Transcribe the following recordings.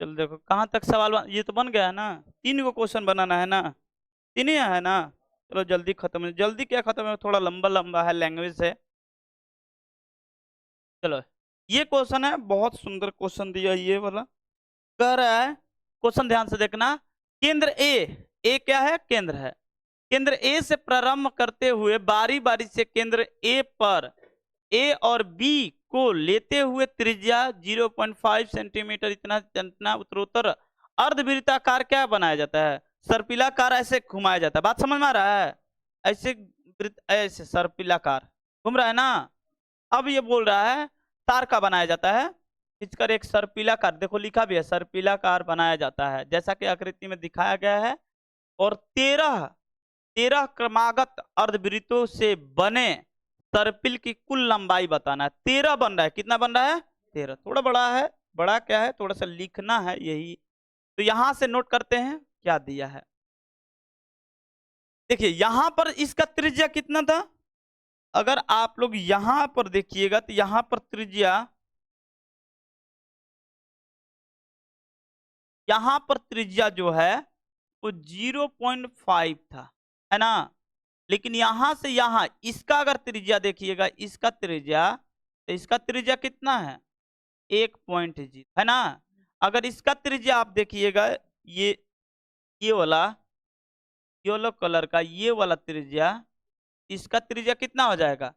चलो देखो कहाँ तक सवाल ये तो बन गया है ना, 3 गो क्वेश्चन बनाना है ना, 3 ही है ना। चलो जल्दी खत्म है, जल्दी क्या खत्म है, थोड़ा लंबा लंबा है, लैंग्वेज है। चलो ये क्वेश्चन है, बहुत सुंदर क्वेश्चन दिया ये वाला। कह रहा है, क्वेश्चन ध्यान से देखना। केंद्र ए क्या है, केंद्र है। केंद्र ए से प्रारंभ करते हुए बारी बारी से केंद्र ए पर ए और बी को लेते हुए त्रिज्या 0.5 सेंटीमीटर इतना इतना उत्तरोत्तर अर्धवृत्ताकार क्या बनाया जाता है, सर्पिलाकार ऐसे घुमाया जाता है। बात समझ में आ रहा है? ऐसे ऐसे सर्पिलाकार घूम रहा है ना। अब ये बोल रहा है तार का बनाया जाता है, खींचकर एक सर्पिलाकार, देखो लिखा भी है सर्पिलाकार बनाया जाता है जैसा कि आकृति में दिखाया गया है। और 13 क्रमागत अर्धवृत्तों से बने सर्पिल की कुल लंबाई बताना है। 13 बन रहा है, कितना बन रहा है, 13। थोड़ा बड़ा है, बड़ा क्या है, थोड़ा सा लिखना है यही। तो यहां से नोट करते हैं क्या दिया है। देखिए यहां पर इसका त्रिज्या कितना था, अगर आप लोग यहां पर देखिएगा तो यहां पर त्रिज्या, यहां पर त्रिज्या जो है वो 0.5 था, है ना। लेकिन यहां से यहां इसका अगर त्रिज्या देखिएगा, इसका त्रिज्या, तो इसका त्रिज्या कितना है, 1.0 है ना। अगर इसका त्रिज्या आप देखिएगा, ये वाला येलो कलर का ये वाला त्रिज्या, इसका त्रिज्या कितना हो जाएगा,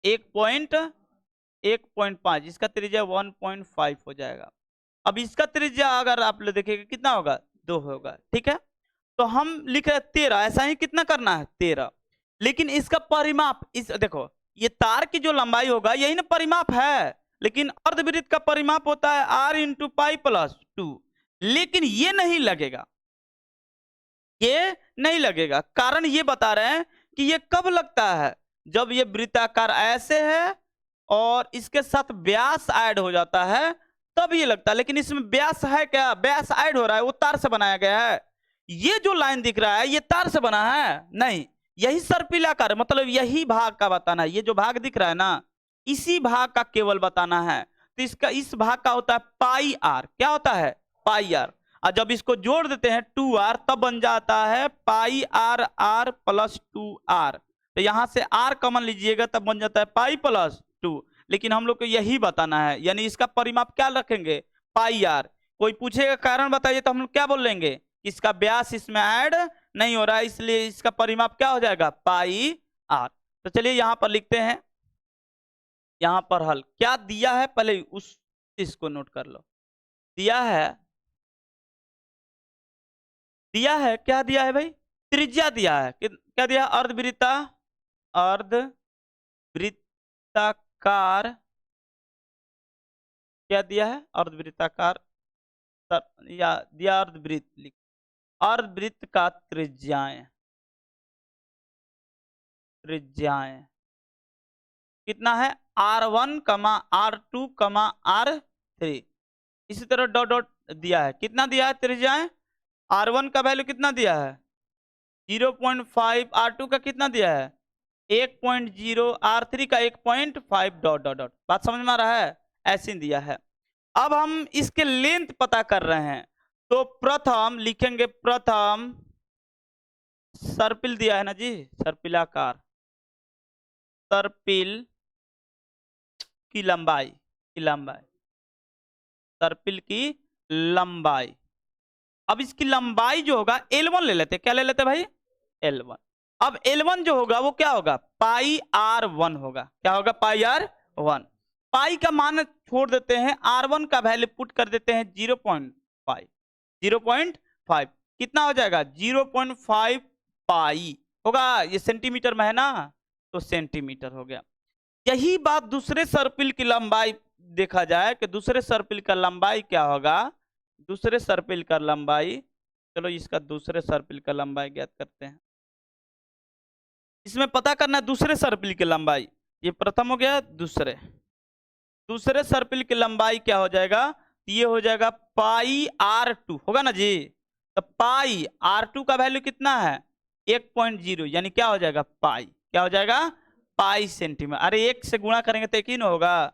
1.5, इसका त्रिज्या 1.5 हो जाएगा। अब इसका त्रिज्या अगर आप लोग देखिएगा कितना होगा, 2 होगा, ठीक है। तो हम लिख रहे हैं 13, ऐसा ही कितना करना है, 13। लेकिन इसका परिमाप, इस देखो ये तार की जो लंबाई होगा यही ना परिमाप है, लेकिन अर्धवृत्त का परिमाप होता है r इंटू पाई प्लस 2। लेकिन ये नहीं लगेगा, ये नहीं लगेगा। कारण ये बता रहे हैं कि ये कब लगता है, जब ये वृत्ताकार ऐसे है और इसके साथ व्यास ऐड हो जाता है तब ये लगता है। लेकिन इसमें व्यास है क्या, व्यास ऐड हो रहा है, वो तार से बनाया गया है। ये जो लाइन दिख रहा है ये तार से बना है नहीं, यही सर्पिलाकार, मतलब यही भाग का बताना है। ये जो भाग दिख रहा है ना, इसी भाग का केवल बताना है। तो इसका इस भाग का होता है पाई आर, क्या होता है, पाई आर। और जब इसको जोड़ देते हैं 2r तब बन जाता है पाई आर आर प्लस 2r। तो यहां से r कॉमन लीजिएगा तब बन जाता है पाई प्लस 2। लेकिन हम लोग को यही बताना है, यानी इसका परिमाप क्या रखेंगे, पाई आर। कोई पूछेगा कारण बताइए तो हम लोग क्या बोल लेंगे, इसका व्यास इसमें ऐड नहीं हो रहा है, इसलिए इसका परिमाप क्या हो जाएगा, पाई आर। तो चलिए यहां पर लिखते हैं, यहां पर हल क्या दिया है, पहले उस चीज को नोट कर लो। दिया है क्या दिया है भाई, त्रिज्या दिया है, क्या दिया है, अर्धवृत्ताकार, क्या दिया है, अर्धवृत्ताकार, या दिया अर्धवृत्त, लिख अर्धवृत्त का त्रिज्याएं कितना है, r1, r2, r3। इसी तरह डॉट डॉट दिया है, कितना दिया है त्रिज्याएं, r1 का वैल्यू कितना दिया है 0.5, r2 का कितना दिया है 1.0, r3 का 1.5, डॉट डॉट डॉट। बात समझ में आ रहा है, ऐसे दिया है। अब हम इसके लेंथ पता कर रहे हैं, तो प्रथम लिखेंगे, प्रथम सर्पिल दिया है ना जी, सर्पिलाकार, सर्पिल की लंबाई, सर्पिल की लंबाई। अब इसकी लंबाई जो होगा L1 ले लेते, क्या ले लेते भाई, L1। अब L1 जो होगा वो क्या होगा, पाई R1 होगा, क्या होगा, पाई R1। पाई का मान छोड़ देते हैं, R1 का वैल्यू पुट कर देते हैं 0.5, 0.5 कितना हो जाएगा, 0.5 पाई होगा, ये सेंटीमीटर में है ना, तो सेंटीमीटर हो गया। यही बात दूसरे सर्पिल की लंबाई देखा जाए कि दूसरे सर्पिल का लंबाई क्या होगा, दूसरे सर्पिल का लंबाई, चलो इसका दूसरे सर्पिल का लंबाई ज्ञात करते हैं। इसमें पता करना है दूसरे सर्पिल की लंबाई, ये प्रथम हो गया, दूसरे सर्पिल की लंबाई क्या हो जाएगा, ये हो जाएगा पाई R2 होगा ना जी। तो पाई R2 का वैल्यू कितना है 1.0, यानी क्या हो जाएगा पाई, क्या हो जाएगा पाई सेंटीमीटर। अरे 1 से गुणा करेंगे तो 1 ही ना होगा,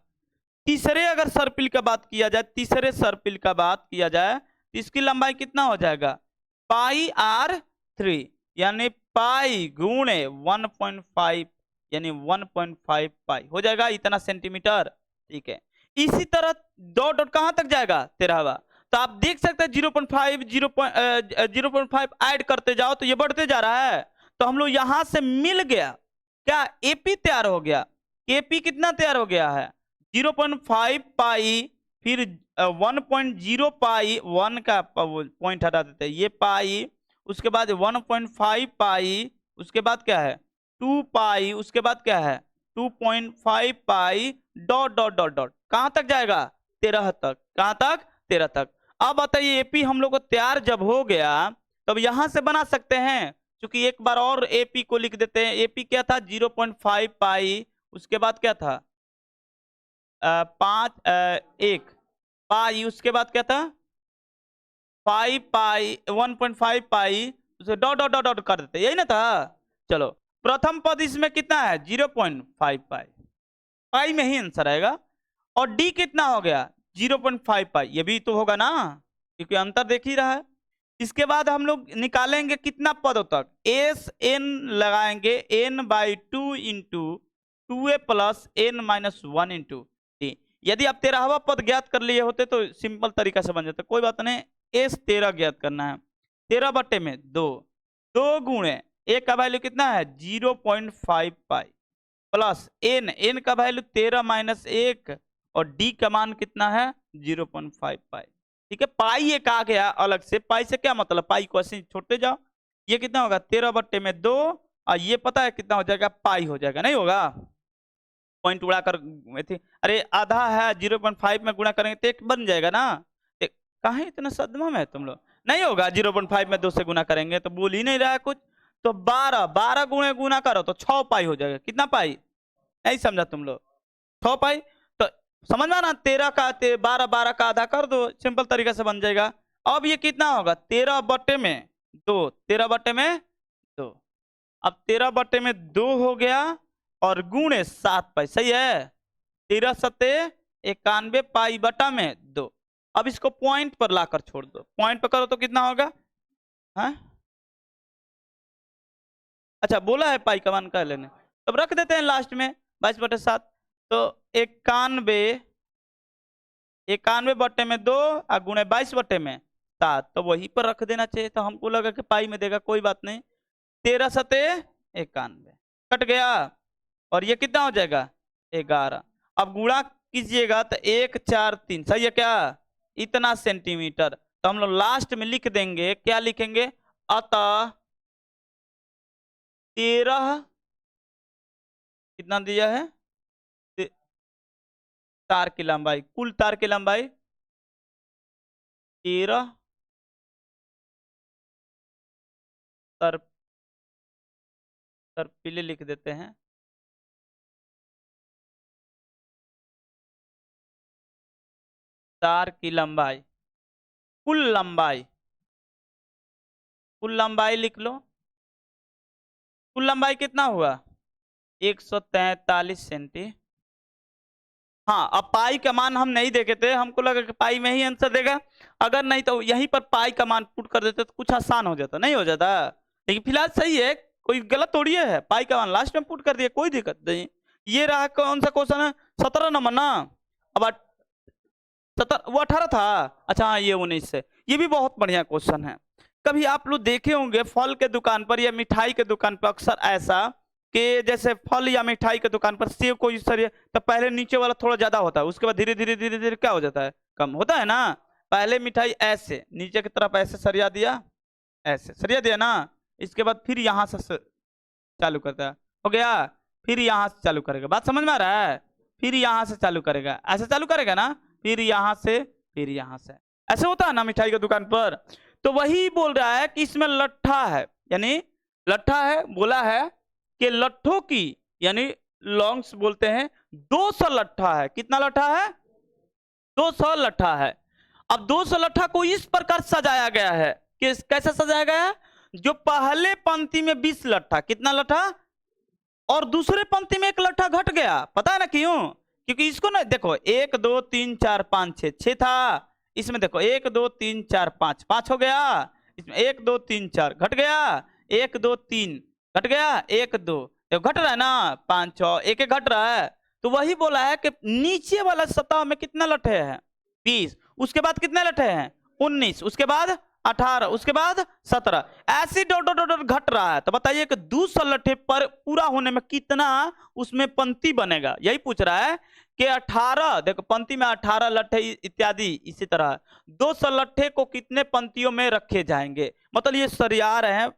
तीसरे अगर सर्पिल का बात किया जाए, तीसरे सर्पिल का बात किया जाए तो इसकी लंबाई कितना हो जाएगा, पाई r3 यानी पाई गुणे 1.5 यानी 1.5 पाई हो जाएगा, इतना सेंटीमीटर। ठीक है, इसी तरह डॉट डॉट कहां तक जाएगा, 13वां। तो आप देख सकते हैं 0.5 0.5 ऐड करते जाओ तो ये बढ़ते जा रहा है। तो हम लोग यहां से मिल गया क्या, एपी तैयार हो गया। एपी कितना तैयार हो गया है, 0.5 पाई, फिर 1.0 पाई, 1 का पॉइंट हटा देते हैं, ये पाई, उसके बाद 1.5 पाई, उसके बाद क्या है 2 पाई, उसके बाद क्या है 2.5 पाई, डॉट डॉट डॉट डॉट कहां तक जाएगा, 13 तक। कहां तक, 13 तक। अब बताइए एपी हम लोग को तैयार जब हो गया तब यहां से बना सकते हैं, क्योंकि एक बार और एपी को लिख देते हैं। एपी क्या था, 0.5 पाई, उसके बाद क्या था 1 पाई, उसके बाद क्या था 5 पाई, 1.5 पाई, उसे डॉट डॉट डॉट डॉट कर देते, यही ना था। चलो प्रथम पद इसमें कितना है 0.5 पाई, पाई में ही आंसर आएगा। और डी कितना हो गया 0.5 पाई, ये भी तो होगा ना, क्योंकि अंतर देख ही रहा है। इसके बाद हम लोग निकालेंगे कितना पदों तक, एस एन लगाएंगे, N by 2 into 2a plus N minus 1 into T. यदि आप 13वां पद ज्ञात कर लिए होते तो सिंपल तरीका से बन जाता, कोई बात नहीं। एस 13 ज्ञात करना है, 13 बट्टे में 2, 2 गुणे ए का वैल्यू कितना है 0.5 पाई प्लस एन, एन का वैल्यू 13 माइनस 1, और डी का मान कितना है 0.5 पाई। ठीक है, पाई एक आ गया अलग से, पाई से क्या मतलब, पाई को ऐसे छोड़ते जाओ, ये कितना होगा 13 बट्टे में 2, और ये पता है कितना हो जाएगा, पाई हो जाएगा, नहीं होगा, पॉइंट उड़ा कर, अरे आधा है 0.5 में गुणा करेंगे तो एक बन जाएगा ना। कहाँ इतना सदमा में तुम लोग, नहीं होगा, 0.5 में 2 से गुना करेंगे तो बोल ही नहीं रहा है कुछ। तो 12 गुणे गुना करो तो 6 पाई हो जाएगा, कितना पाई, नहीं समझा तुम लोग, 6 पाई। तो समझ में ना, 13 का 12 का आधा कर दो, सिंपल तरीके से बन जाएगा। अब ये कितना होगा 13 बट्टे में 2, 13 बट्टे में 2, अब 13 बट्टे में 2 हो गया और गुणे 7 पाई, सही है, 13 सत्ते 91 पाई बटा में 2। अब इसको पॉइंट पर लाकर छोड़ दो, पॉइंट पर करो तो कितना होगा, हाँ अच्छा बोला है पाई का मान कर लेने, तब रख देते हैं लास्ट में 22/7। तो 91 बट्टे में 2 और गुणे 22 बट्टे में 7, तो वहीं पर रख देना चाहिए, तो हमको लगा कि पाई में देगा, कोई बात नहीं। 13 सत्ते 91 कट गया, और ये कितना हो जाएगा 11। अब गुणा कीजिएगा तो 1 4 3, सही है क्या, इतना सेंटीमीटर। तो हम लोग लास्ट में लिख देंगे, क्या लिखेंगे, अतः 13 कितना दिया है, तार की लंबाई, कुल तार की लंबाई 13 सर्पिले लिख देते हैं, तार की लंबाई, कुल लंबाई लिख लो, कुल लंबाई कितना हुआ 143 सेंटी। हाँ, अब पाई का मान हम नहीं देखे थे, हमको लगा कि पाई में ही आंसर देगा, अगर नहीं तो यहीं पर पाई का मान पुट कर देते तो कुछ आसान हो जाता, नहीं हो जाता, लेकिन फिलहाल सही है, कोई गलत थोड़ी है, पाई का मान लास्ट में पुट कर दिया, कोई दिक्कत नहीं। ये रहा कौन सा क्वेश्चन है, 17 नंबर ना, अब 17 वो 18 था, अच्छा हाँ ये 19 से, ये भी बहुत बढ़िया क्वेश्चन है। कभी आप लोग देखे होंगे फल के दुकान पर या मिठाई के दुकान पर अक्सर ऐसा कि जैसे फल या मिठाई के दुकान पर सेब को सर, तो पहले नीचे वाला थोड़ा ज्यादा होता है, उसके बाद धीरे धीरे धीरे धीरे क्या हो जाता है, कम होता है ना। पहले मिठाई ऐसे नीचे की तरफ ऐसे सरिया दिया, ऐसे सरिया दिया ना, इसके बाद फिर यहाँ से चालू करता है, हो गया, फिर यहाँ से चालू करेगा, बात समझ में आ रहा है, फिर यहाँ से चालू करेगा, ऐसे चालू करेगा ना, फिर यहाँ से, फिर यहाँ से, ऐसे होता है ना मिठाई की दुकान पर। तो वही बोल रहा है कि इसमें लट्ठा है, यानी लट्ठा है, बोला है कि लट्ठों की, यानी लॉन्ग्स बोलते हैं, 200 लट्ठा है, कितना लट्ठा है 200 लट्ठा है। अब 200 लट्ठा को इस प्रकार सजाया गया है कि कैसे सजाया गया है, जो पहले पंक्ति में 20 लट्ठा, कितना लट्ठा, और दूसरे पंक्ति में 1 लट्ठा घट गया, पता है ना क्यों, क्योंकि इसको ना देखो 1 2 3 4 5 6 6 था, इसमें देखो 1 2 3 4 5 5 हो गया, इसमें 1 2 3 4 घट गया, 1 2 3 घट गया, 1 2 घट रहा है ना, 5 6 1 1 घट रहा है। तो वही बोला है कि नीचे वाला सतह में कितना लट्ठे हैं 20, उसके बाद कितने लट्ठे हैं 19, उसके बाद 18, उसके बाद 17, ऐसे डॉट डॉट डॉट घट रहा है। तो बताइए कि 200 लट्ठे पर पूरा होने में कितना उसमें पंक्ति बनेगा, यही पूछ रहा है कि 18, देखो पंक्ति में 18 लट्ठे इत्यादि, इसी तरह 200 लट्ठे को कितने पंक्तियों में रखे जाएंगे, मतलब ये सजा रहे हैं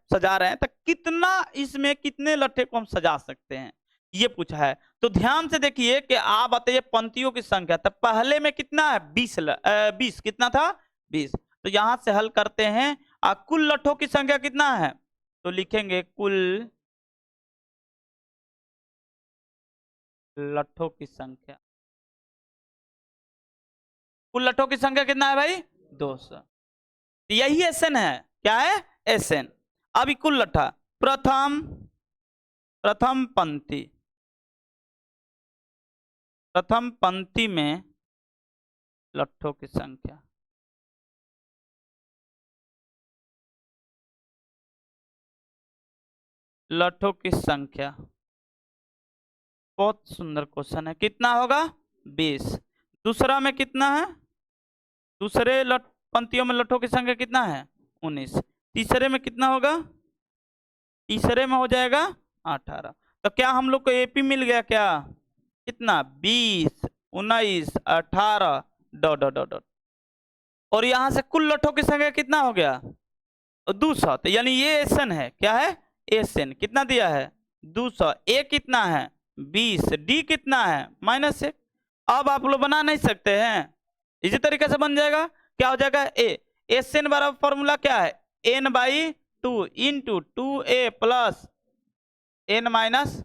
तो कितना इसमें कितने लट्ठे को हम सजा सकते हैं, ये पूछा है। तो ध्यान से देखिए कि आप बताइए पंक्तियों की संख्या, तो पहले में कितना है 20 कितना था 20, तो यहां से हल करते हैं। कुल लट्ठों की संख्या कितना है, तो लिखेंगे कुल लट्ठों की संख्या, कुल लट्ठों की संख्या कितना है भाई 200, यही एसएन है, क्या है एसएन। अभी कुल लट्ठा प्रथम पंक्ति में लट्ठों की संख्या, लट्ठों की संख्या, बहुत सुंदर क्वेश्चन है, कितना होगा 20। दूसरा में कितना है, दूसरे पंक्तियों में लट्ठों की संख्या कितना है 19। तीसरे में कितना होगा, तीसरे में हो जाएगा 18। तो क्या हम लोग को एपी मिल गया क्या, कितना 20 19 18 डॉट डॉट डॉट, और यहां से कुल लट्ठों की संख्या कितना हो गया 200, तो यानी ये एसएन है, क्या है एसएन, कितना दिया है 200, ए कितना है 20, डी कितना है -1। अब आप लोग बना नहीं सकते हैं, इसी तरीके से बन जाएगा, क्या हो जाएगा ए, एसएन बराबर फॉर्मूला क्या है n/2 into 2a plus n minus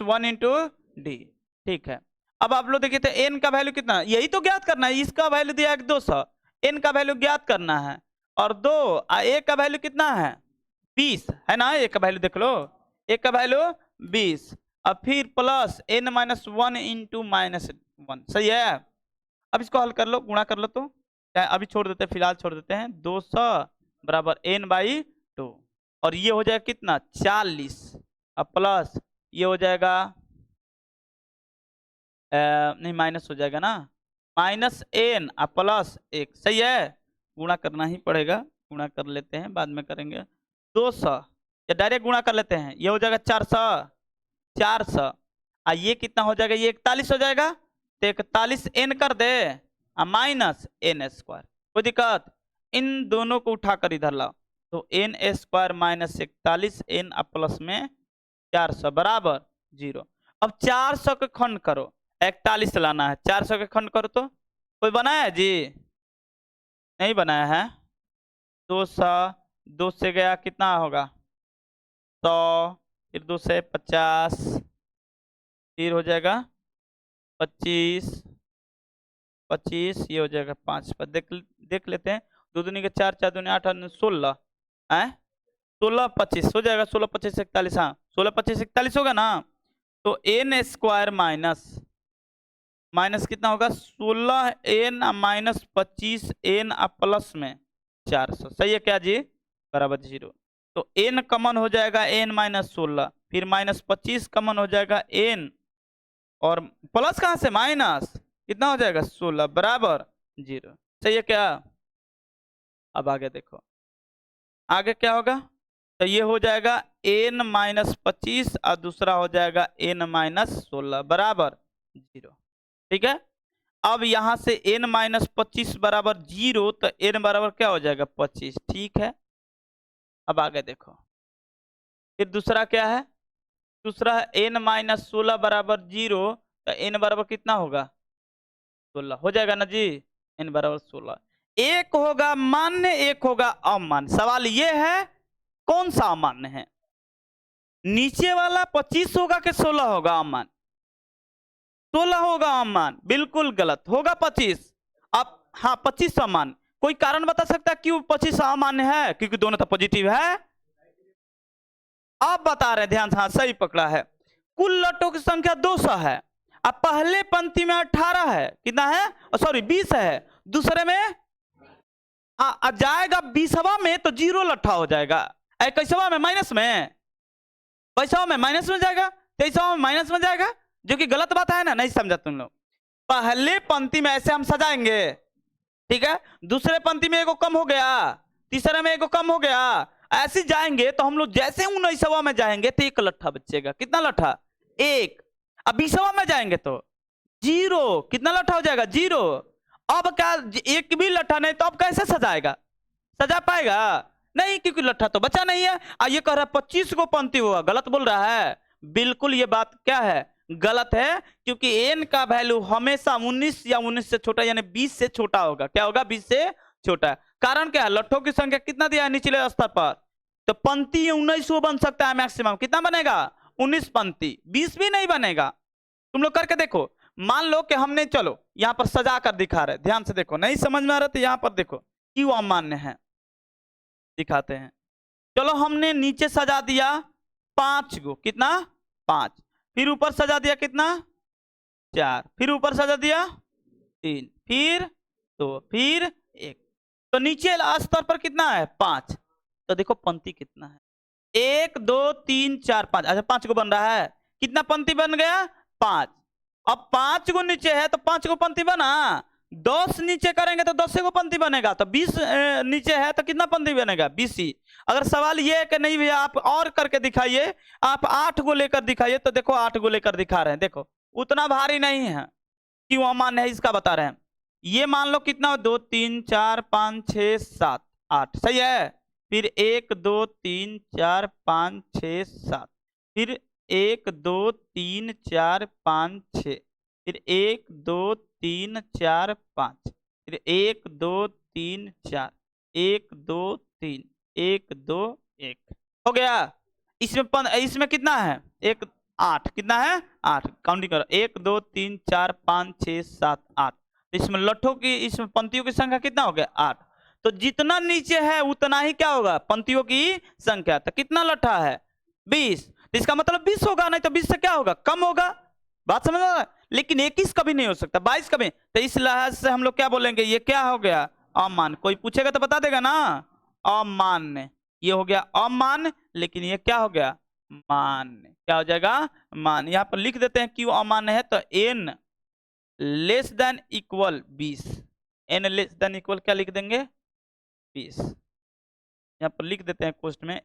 1 into D, ठीक है। अब आप लोग देखिए तो n का वैल्यू कितना, यही तो ज्ञात करना है, इसका वैल्यू दिया है 200, n का वैल्यू ज्ञात करना है, और a का वैल्यू कितना है 20 है ना, a का वैल्यू देख लो, a का वैल्यू 20, अब फिर प्लस n-1 इंटू -1, सही है। अब इसको हल कर लो, गुणा कर लो, तो अभी छोड़ देते हैं, फिलहाल छोड़ देते हैं, 200 बराबर n/2, और ये हो जाएगा कितना 40, अब प्लस ये हो जाएगा नहीं माइनस हो जाएगा ना, -n प्लस 1, सही है, गुणा करना ही पड़ेगा, गुणा कर लेते हैं, बाद में करेंगे। 200 या डायरेक्ट गुणा कर लेते हैं, ये हो जाएगा 400, ये कितना हो जाएगा, ये 41 हो जाएगा, तो 41 n कर दे माइनस n², कोई दिक्कत, इन दोनों को उठाकर इधर लाओ, तो n² माइनस 41 n प्लस में 400 बराबर 0। अब 400 के खंड करो, 41 लाना है, 400 के खंड करो, तो कोई बनाया है जी, नहीं बनाया है, 200 2 से गया कितना होगा 100, फिर 2 से 50, फिर हो जाएगा 25, ये हो जाएगा 5 पर, देख लेते हैं, 2 दूनी के 4, 4 दूनी 8, 16 है, 16 25 हो जाएगा, 16 25 41, हाँ 16 25 41 होगा ना, तो n² माइनस कितना होगा 16n माइनस 25n प्लस में 400, सही है क्या जी, बराबर 0। तो n कमन हो जाएगा n-16, फिर -25 कमन हो जाएगा n, और प्लस कहां से माइनस, कितना हो जाएगा 16 बराबर 0, सही है क्या। अब आगे देखो, आगे क्या होगा, तो ये हो जाएगा n-25 और दूसरा हो जाएगा n-16 बराबर 0, ठीक है। अब यहां से n-25 बराबर 0, तो n बराबर क्या हो जाएगा 25, ठीक है। अब आगे देखो, फिर दूसरा क्या है, दूसरा है n-16 बराबर 0, तो n बराबर कितना होगा 16 हो जाएगा ना जी, n बराबर 16, एक होगा मान्य एक होगा अमान्य। सवाल ये है कौन सा अमान्य है, नीचे वाला 25 होगा कि 16 होगा अमान्य, 16 होगा अमान्य, बिल्कुल गलत होगा 25। अब हाँ 25 अमान्य, कोई कारण बता सकता है क्यों 25 अमान्य है, क्योंकि दोनों तो पॉजिटिव है। आप बता रहे ध्यान से, हाँ सही पकड़ा है, कुल लट्ठों की संख्या 200 है, अब पहले पंक्ति में 18 है, कितना है, सॉरी 20 है, दूसरे में आ जाएगा 20वां में तो 0 लट्ठा हो जाएगा, 21वां में माइनस में, 22वां में माइनस में जाएगा, 23वां में माइनस में जाएगा, जो कि गलत बात है ना, नहीं समझा तुम लोग। पहले पंक्ति में ऐसे हम सजाएंगे, ठीक है, दूसरे पंक्ति में एगो कम हो गया, तीसरे में एगो कम हो गया, ऐसे जाएंगे तो हम लोग जैसे 19वां में जाएंगे तो 1 लट्ठा बचेगा, कितना लट्ठा, 1। अब 20वां में जाएंगे तो 0, कितना लट्ठा हो जाएगा, 0। अब क्या, 1 भी लट्ठा नहीं, तो अब कैसे सजाएगा, सजा पाएगा नहीं, क्योंकि लट्ठा तो बचा नहीं है। ये कह रहा है 25 को पंक्ति हुआ, गलत बोल रहा है, बिल्कुल ये बात क्या है, गलत है, क्योंकि n का वैल्यू हमेशा 19 या 19 से छोटा यानी 20 से छोटा होगा, क्या होगा, 20 से छोटा। कारण क्या है, लट्ठों की संख्या कितना दिया है निचले स्तर पर, तो पंक्ति 19 बन सकता है मैक्सिमम, कितना बनेगा, 19 पंक्ति, 20 भी नहीं बनेगा। तुम लोग करके देखो, मान लो कि हमने, चलो यहाँ पर सजा कर दिखा रहे, ध्यान से देखो, नहीं समझ में आ रहा तो यहाँ पर देखो क्यों अमान्य है, दिखाते हैं। चलो हमने नीचे सजा दिया 5 गो, कितना, 5, फिर ऊपर सजा दिया कितना, 4, फिर ऊपर सजा दिया 3, फिर 2, फिर 1, तो नीचे स्तर पर कितना है, 5। तो देखो पंक्ति कितना है, 1 2 3 4 5, अच्छा 5 को बन रहा है, कितना पंक्ति बन गया, 5। अब 5 को नीचे है तो 5 को पंक्ति बना, 10 नीचे करेंगे तो 10 को पंक्ति बनेगा, तो 20 नीचे है तो कितना पंक्ति बनेगा, 20 ही। अगर सवाल ये है कि नहीं भैया आप और करके दिखाइए, आप 8 को लेकर दिखाइए, तो देखो 8 को लेकर दिखा रहे हैं, देखो उतना भारी नहीं है, क्यों अमान्य है इसका बता रहे हैं। ये मान लो कितना, 2 3 4 5 6 7 8, सही है, फिर 1 2 3 4 5 6 7, फिर 1 2 3 4 5 6, फिर 1 2 3 4 5, फिर 1 2 3 4, 1 2 3 1 2 1, हो गया। इसमें कितना है, 1 8, कितना है, 8, काउंटिंग करो, 1 2 3 4 5 6 7 8, इसमें लट्ठों की, इसमें पंक्तियों की संख्या कितना हो गया, 8। तो जितना नीचे है उतना ही क्या होगा, पंक्तियों की संख्या, तो कितना लट्ठा है, 20, तो इसका मतलब 20 होगा, नहीं तो 20 से क्या होगा, कम होगा, बात समझ रहा है। लेकिन 21 कभी नहीं हो सकता, 22 कभी, तो इस लिहाज से हम लोग क्या बोलेंगे, ये क्या हो गया, अमान्य। कोई पूछेगा तो बता देगा ना, अमान्य, ये हो गया अमान्य, लेकिन ये क्या हो गया, मान्य, क्या हो जाएगा, मान्य। यहाँ पर लिख देते हैं क्यों अमान्य है, तो n less than equal 20, n less than equal क्या लिख देंगे, 20, यहाँ पर लिख देते हैं क्वेश्चन में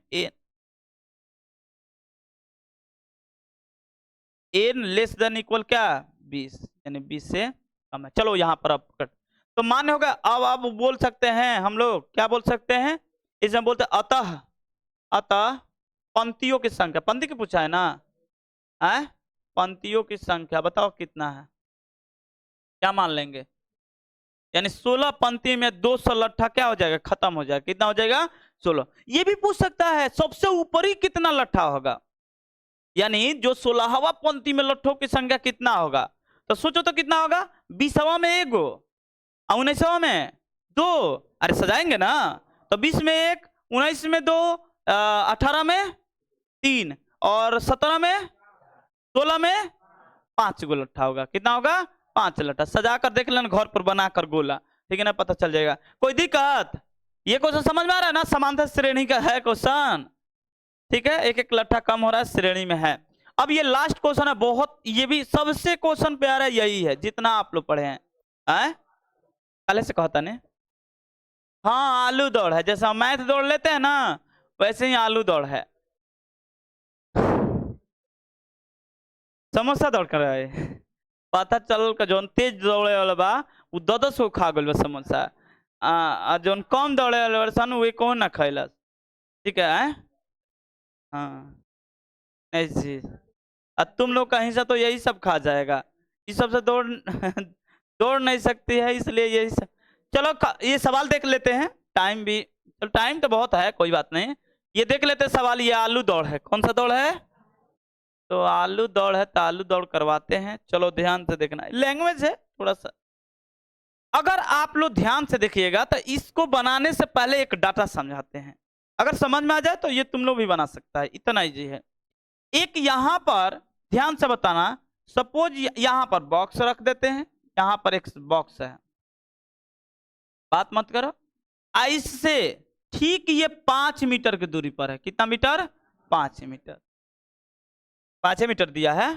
n लेस देन इक्वल क्या, 20, यानी 20 से कम है। चलो यहाँ पर अब कट, तो मान्य होगा। अब बोल सकते हैं हम लोग, क्या बोल सकते हैं, इसमें बोलते हैं अतः पंक्तियों की संख्या, पंक्ति की पूछा है ना, है पंक्तियों की संख्या बताओ कितना है, क्या मान लेंगे, यानी 16 पंक्ति में 200 लट्ठा क्या हो जाएगा, खत्म हो जाएगा, कितना हो जाएगा, 16। ये भी पूछ सकता है सबसे ऊपरी कितना लट्ठा होगा, यानी जो 16वां पंक्ति में लट्ठों की संख्या कितना होगा, तो सोचो तो कितना होगा, 20वां में 1 गो, 19वां में 2, अरे सजाएंगे ना, तो 20 में 1, 19 में 2, 18 में 3, और 17 में 16 में 5 गो लट्ठा होगा, कितना होगा, 5 लट्ठा। सजा कर देख लेना घर पर बनाकर गोला, ठीक है ना, पता चल जाएगा। कोई दिक्कत, ये क्वेश्चन समझ में आ रहा है ना, समांतर श्रेणी का है क्वेश्चन, ठीक है, एक एक लट्ठा कम हो रहा है, श्रेणी में है। अब ये लास्ट क्वेश्चन है, बहुत, ये भी सबसे क्वेश्चन प्यारा यही है जितना आप लोग पढ़े हैं, पहले से कहता नहीं, हाँ आलू दौड़ है, जैसा मैथ दौड़ लेते हैं ना वैसे ही आलू दौड़ है, समोसा दौड़ कर आए, पता चल का जोन तेज दौड़े वाला बा वो 10 को खा गल समोसा, जोन कम दौड़े वाले सन वे कौन ना खैलस, ठीक है, हाँ ऐसी, तुम लोग कहीं से तो यही सब खा जाएगा, इस सब से दौड़ नहीं सकती है, इसलिए यही सब। चलो ये सवाल देख लेते हैं, टाइम भी, चलो टाइम तो बहुत है, कोई बात नहीं, ये देख लेते हैं सवाल। ये आलू दौड़ है, कौन सा दौड़ है, तो आलू दौड़ है, तो आलू दौड़ करवाते हैं। चलो ध्यान से देखना, लैंग्वेज है थोड़ा सा, अगर आप लोग ध्यान से देखिएगा तो इसको बनाने से पहले एक डाटा समझाते हैं, अगर समझ में आ जाए तो ये तुम लोग भी बना सकता है, इतना इजी है। एक यहाँ पर ध्यान से बताना, सपोज यहां पर बॉक्स रख देते हैं, यहां पर एक बॉक्स है, बात मत करो। इससे ठीक ये 5 मीटर की दूरी पर है। कितना मीटर? 5 मीटर। 5 मीटर दिया है,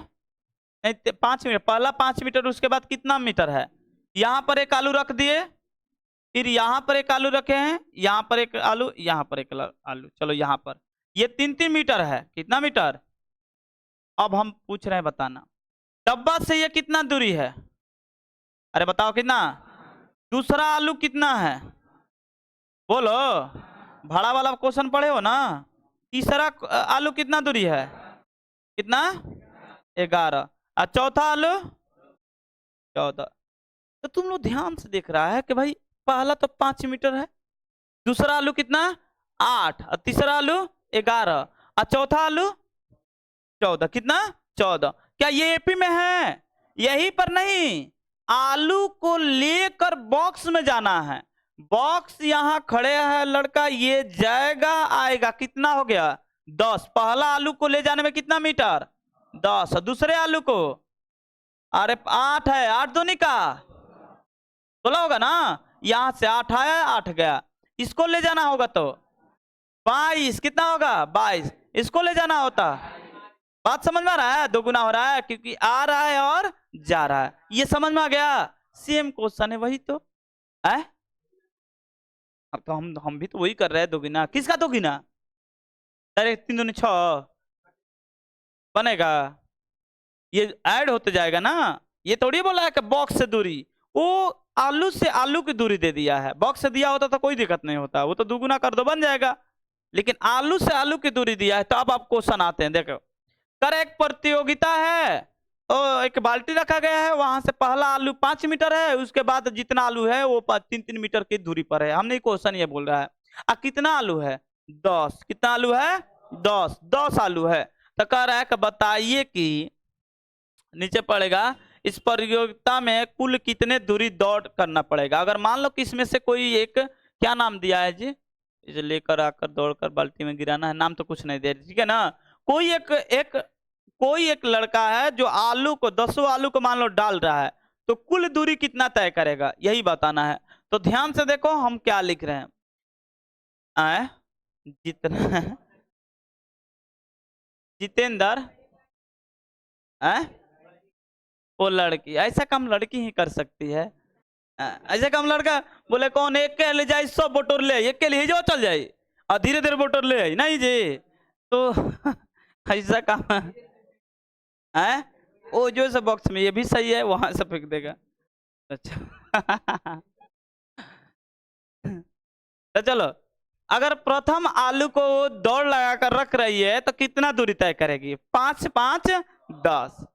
नहीं 5 मीटर, पहला 5 मीटर, उसके बाद कितना मीटर है? यहां पर एक आलू रख दिए, फिर यहां पर एक आलू रखे हैं, यहां पर एक आलू, यहां पर एक आलू, चलो यहां पर ये 3-3 मीटर है। कितना मीटर? अब हम पूछ रहे हैं बताना, डब्बा से ये कितना दूरी है? अरे बताओ कितना? दूसरा आलू कितना है? बोलो, भाड़ा वाला क्वेश्चन पढ़े हो ना। तीसरा आलू कितना दूरी है? कितना? 11। और चौथा आलू 14। तो तुम लोग ध्यान से देख रहा है कि भाई पहला तो 5 मीटर है, दूसरा आलू कितना? 8, और तीसरा आलू 11, और चौथा आलू 14। कितना? 14। क्या ये एपी में है? यही पर नहीं, आलू को लेकर बॉक्स में जाना है। बॉक्स यहाँ खड़े है लड़का, ये जाएगा आएगा, कितना हो गया? 10। पहला आलू को ले जाने में कितना मीटर? 10। दूसरे आलू को, अरे 8 है, 8 दूनी का 16 होगा ना। यहां से 8 आया, 8 गया, इसको ले जाना होगा तो 22। कितना होगा? 22। इसको ले जाना होता, बात समझ में आ रहा है? 2 गुना हो रहा है क्योंकि आ रहा है और जा रहा है। ये समझ में आ गया? सेम क्वेश्चन है वही तो है। अब तो हम भी तो वही कर रहे हैं, 2 गुना। किसका 2 गुना? डायरेक्ट 3 दूनी 6 बनेगा, ये ऐड होते जाएगा ना। ये थोड़ी बोला है कि बॉक्स से दूरी, वो आलू से आलू की दूरी दे दिया है। बॉक्स से दिया होता तो कोई दिक्कत नहीं होता, वो तो 2 गुना कर दो बन जाएगा, लेकिन आलू से आलू की दूरी दिया है। तो अब आप क्वेश्चन आते हैं, देखो कर एक प्रतियोगिता है, और एक बाल्टी रखा गया है, वहां से पहला आलू 5 मीटर है, उसके बाद जितना आलू है वो 3-3 मीटर की दूरी पर है। हमने क्वेश्चन ये बोल रहा है, कितना आलू है? 10। कितना आलू है? 10। 10 आलू है। तो कह रहा है कि बताइए कि नीचे पड़ेगा, इस प्रतियोगिता में कुल कितने दूरी दौड़ करना पड़ेगा। अगर मान लो कि इसमें से कोई एक, क्या नाम दिया है जी, इसे लेकर आकर दौड़कर बाल्टी में गिराना है, नाम तो कुछ नहीं दे, ठीक है ना। कोई एक लड़का है जो आलू को 10 आलू को मान लो डाल रहा है, तो कुल दूरी कितना तय करेगा, यही बताना है। तो ध्यान से देखो हम क्या लिख रहे हैं, जितना जितेंद्र वो लड़की, ऐसा काम लड़की ही कर सकती है। ऐसा काम लड़का बोले कौन एक के ले जाए 100 बोटोर ले, एक के लिए जो चल जाए और धीरे धीरे बोटोर ले आई नहीं जी, तो ऐसा काम है। वो जो सा बॉक्स में, ये भी सही है, वहां से फेंक देगा। अच्छा तो चलो, अगर प्रथम आलू को दौड़ लगाकर रख रही है तो कितना दूरी तय करेगी? 5 5 10।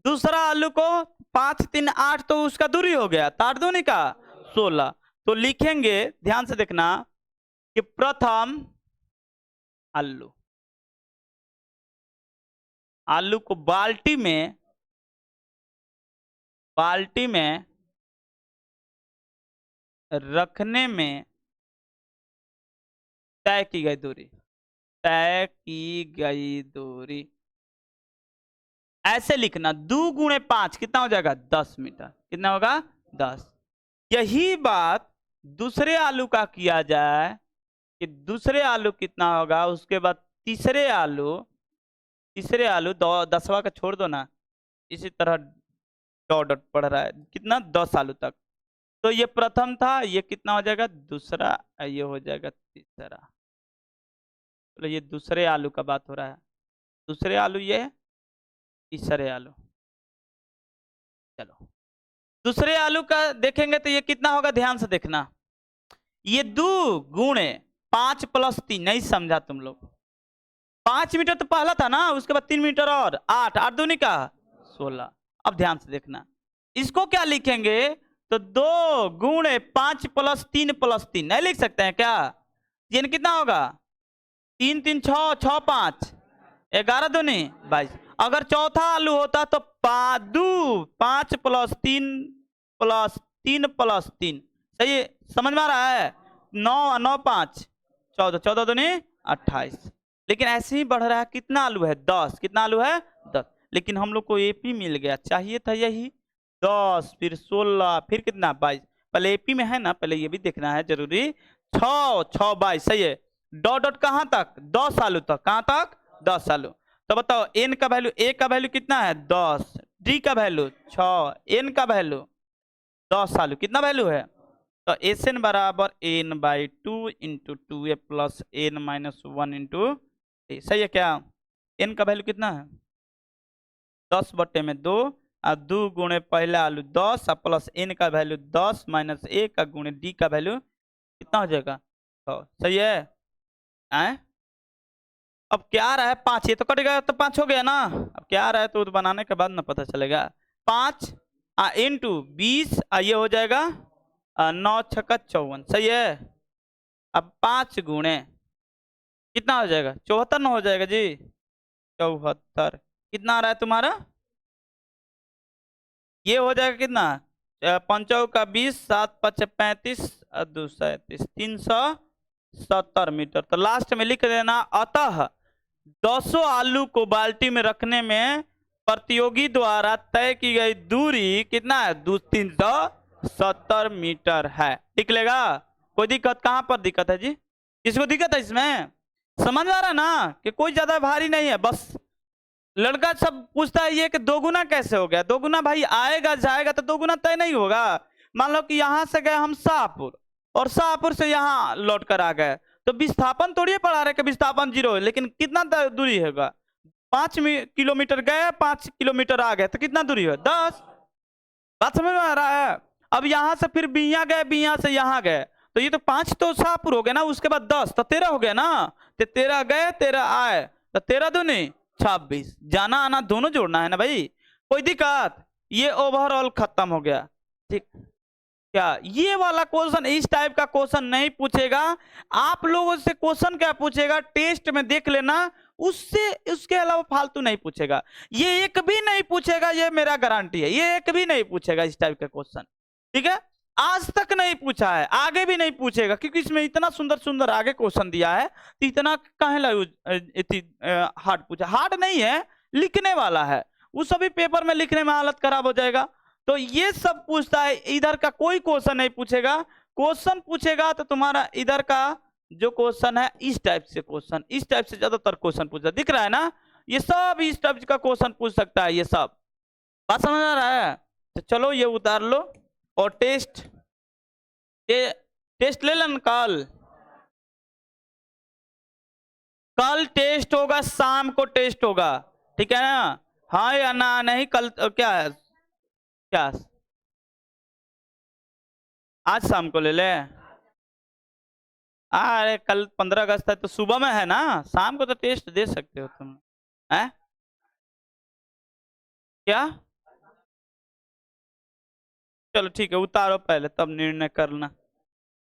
दूसरा आलू को 5 3 8, तो उसका दूरी हो गया 8 दूनी का 16। तो लिखेंगे, ध्यान से देखना, कि प्रथम आलू को बाल्टी में रखने में तय की गई दूरी, ऐसे लिखना। 2 गुणे 5 कितना हो जाएगा? 10 मीटर। कितना होगा? 10। यही बात दूसरे आलू का किया जाए कि दूसरे आलू कितना होगा, उसके बाद तीसरे आलू 10वां का छोड़ दो ना, इसी तरह डॉट डॉट पढ़ रहा है, कितना? 10 आलू तक। तो ये प्रथम था, ये कितना हो जाएगा? दूसरा, ये हो जाएगा तीसरा। तो ये दूसरे आलू का बात हो रहा है, दूसरे आलू, ये तीसरे आलू। चलो दूसरे आलू का देखेंगे तो ये कितना होगा, ध्यान से देखना। ये 2 गुणे 5 + 3, नहीं समझा तुम लोग। 5 मीटर तो पहला था ना, उसके बाद 3 मीटर और 8, 8 दूनी का 16। अब ध्यान से देखना, इसको क्या लिखेंगे, तो 2 गुणे 5 + 3 + 3 नहीं लिख सकते हैं क्या? ये कितना होगा? 3 3 6 6 5 11 दूनी 22। अगर चौथा आलू होता तो 5 + 3 + 3 + 3, सही समझ में आ रहा है? 9 9 5 14, 14 दूनी 28। लेकिन ऐसे ही बढ़ रहा है। कितना आलू है? 10। कितना आलू है? 10। लेकिन हम लोग को एपी मिल गया, चाहिए था यही 10, फिर 16, फिर कितना 22। पहले एपी में है ना, पहले ये भी देखना है जरूरी। 6 6 22 सही है। डॉट डॉट कहाँ तक 10 आलू तक, कहाँ तक 10 आलू। तो बताओ एन का वैल्यू, ए का वैल्यू कितना है 10, डी का वैल्यू 6, एन का वैल्यू 10 आलू, कितना वैल्यू है। तो एस एन बराबर N by 2 into 2a plus N minus 1 into A, सही है क्या। एन का वैल्यू कितना है 10/2 और 2 गुणे पहला आलू 10 प्लस एन का वैल्यू 10 माइनस ए का गुणे डी का वैल्यू कितना हो जाएगा 100, सही है। आए? अब क्या आ रहा है 5, ये तो कट गया तो 5 हो गया ना। अब क्या आ रहा है तो बनाने के बाद ना पता चलेगा। 5 इंटू 20 ये हो जाएगा 9 छक्का 54, सही है। अब 5 गुणे कितना हो जाएगा 74 ना हो जाएगा जी, 74 कितना आ रहा है तुम्हारा, ये हो जाएगा कितना 5 का 20, 7 5 35 और 2 37, 370 मीटर। तो लास्ट में लिख देना अतः 200 आलू को बाल्टी में रखने में प्रतियोगी द्वारा तय की गई दूरी कितना है 370 मीटर है। निकलेगा कोई दिक्कत, कहाँ पर दिक्कत है जी, किसको दिक्कत है इसमें, समझ आ रहा है ना कि कोई ज्यादा भारी नहीं है। बस लड़का सब पूछता है ये कि दोगुना कैसे हो गया, दोगुना भाई आएगा जाएगा तो दोगुना तय नहीं होगा। मान लो कि यहां से गए हम शाहपुर और शाहपुर से यहाँ लौट कर आ गए, तो विस्थापन थोड़ी पढ़ा रहे कि विस्थापन 0 है, लेकिन कितना दूरी होगा 5 किलोमीटर गए 5 किलोमीटर आ गए तो कितना दूरी है 10। बात समझ में आ रहा है। अब यहाँ से फिर बिया गए, बिया से यहाँ गए, तो ये तो 5 तो शाहपुर हो गया ना, उसके बाद 10 तो 13 हो गया ना। तो 13 गए 13 आए तो 13 दूनी 26, जाना आना दोनों जोड़ना है ना भाई, कोई दिक्कत। ये ओवरऑल खत्म हो गया। ठीक क्या, ये वाला क्वेश्चन इस टाइप का क्वेश्चन नहीं पूछेगा। आप लोगों से क्वेश्चन क्या पूछेगा टेस्ट में देख लेना, उससे उसके अलावा फालतू नहीं पूछेगा। ये एक भी नहीं पूछेगा, ये मेरा गारंटी है, ये एक भी नहीं पूछेगा इस टाइप का क्वेश्चन। ठीक है, आज तक नहीं पूछा है, आगे भी नहीं पूछेगा, क्योंकि इसमें इतना सुंदर सुंदर आगे क्वेश्चन दिया है, तो इतना कहे हार्ड पूछा, हार्ड नहीं है, लिखने वाला है, वो सभी पेपर में लिखने में हालत खराब हो जाएगा। तो ये सब पूछता है, इधर का कोई क्वेश्चन नहीं पूछेगा। क्वेश्चन पूछेगा तो तुम्हारा इधर का जो क्वेश्चन है इस टाइप से, क्वेश्चन इस टाइप से ज्यादातर क्वेश्चन पूछता दिख रहा है ना, ये सब इस टाइप का क्वेश्चन पूछ सकता है, ये सब बात समझ आ रहा है। तो चलो ये उतार लो और टेस्ट ले लेना। कल टेस्ट होगा, शाम को टेस्ट होगा, ठीक है ना, हाँ या ना, नहीं कल क्या है, क्या आज शाम को ले ले। अरे कल 15 अगस्त है तो सुबह में है ना, शाम को तो टेस्ट दे सकते हो तुम है क्या। चलो ठीक है, उतारो पहले तब निर्णय करना।